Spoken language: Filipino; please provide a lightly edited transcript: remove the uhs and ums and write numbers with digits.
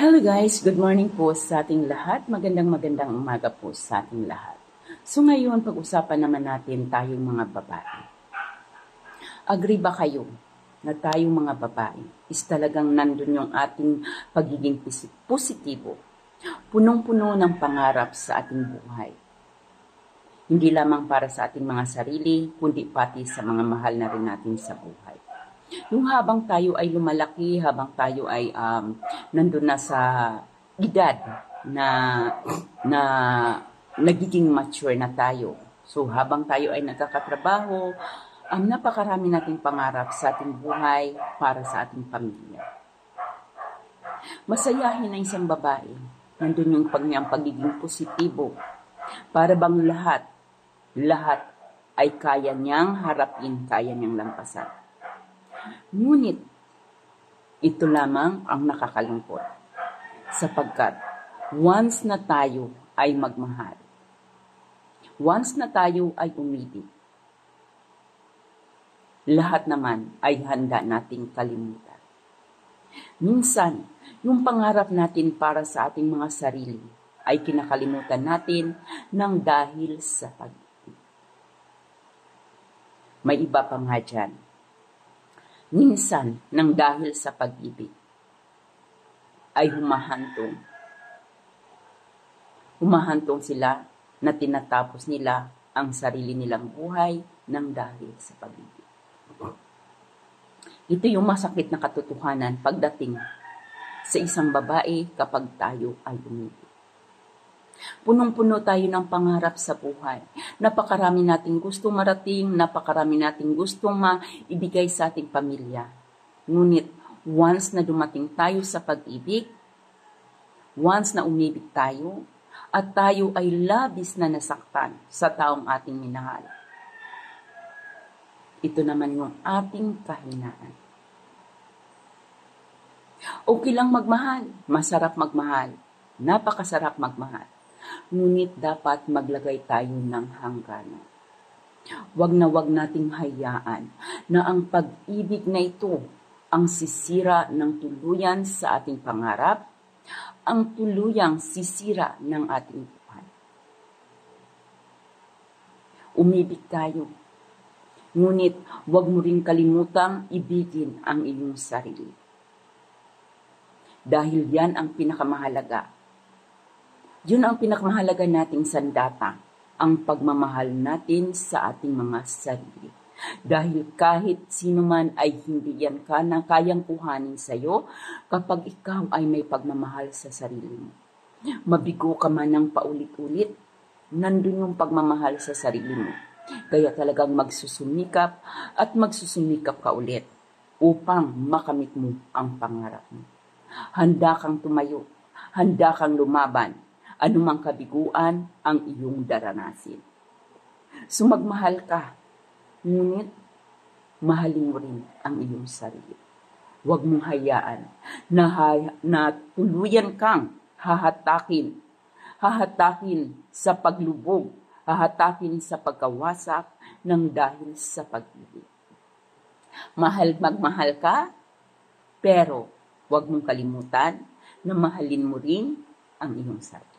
Hello guys, good morning po sa ating lahat. Magandang umaga po sa ating lahat. So ngayon, pag-usapan naman natin tayong mga babae. Agree ba kayo na tayong mga babae is talagang nandun yung ating pagiging positibo, punong-puno ng pangarap sa ating buhay? Hindi lamang para sa ating mga sarili, kundi pati sa mga mahal na rin natin sa buhay. Yung habang tayo ay lumalaki, habang tayo ay nandun na sa edad na nagiging mature na tayo. So habang tayo ay nagkakatrabaho, napakarami nating pangarap sa ating buhay para sa ating pamilya. Masayahin na isang babae, nandun yung pagiging positibo, para bang lahat ay kaya niyang harapin, kaya niyang lampasan. Ngunit, ito lamang ang nakakalungkot sapagkat once na tayo ay magmahal, once na tayo ay umibig, lahat naman ay handa nating kalimutan. Minsan, yung pangarap natin para sa ating mga sarili ay kinakalimutan natin ng dahil sa pag-ibig. May iba pa nga dyan. Minsan, nang dahil sa pag-ibig, ay humahantong sila na tinatapos nila ang sarili nilang buhay nang dahil sa pag-ibig. Ito yung masakit na katotohanan pagdating sa isang babae kapag tayo ay umibig. Punong-puno tayo ng pangarap sa buhay. Napakarami nating gustong marating, napakarami nating gustong maibigay sa ating pamilya. Ngunit, once na dumating tayo sa pag-ibig, once na umibig tayo, at tayo ay labis na nasaktan sa taong ating minahal, ito naman yung ating kahinaan. Okay lang magmahal, masarap magmahal, napakasarap magmahal. Ngunit dapat maglagay tayo ng hangganan. Wag nating hayaan na ang pag-ibig na ito ang sisira ng tuluyan sa ating pangarap, ang tuluyang sisira ng ating buhay. Umibig tayo, ngunit wag mo rin kalimutang ibigin ang iyong sarili. Dahil yan ang pinakamahalaga. Yun ang pinakamahalaga nating sandata, ang pagmamahal natin sa ating mga sarili. Dahil kahit sino man ay hindi yan kayang kuhanin sa'yo kapag ikaw ay may pagmamahal sa sarili mo. Mabigo ka man ng paulit-ulit, nandun yung pagmamahal sa sarili mo. Kaya talagang magsusumikap ka ulit upang makamit mo ang pangarap mo. Handa kang tumayo, handa kang lumaban, anumang kabiguan ang iyong daranasin. So magmahal ka, ngunit mahalin mo rin ang iyong sarili. Huwag mong hayaan na tuluyan kang hahatakin sa paglubog, hahatakin sa pagkawasak ng dahil sa pag-ibig. Magmahal ka, pero huwag mong kalimutan na mahalin mo rin ang iyong sarili.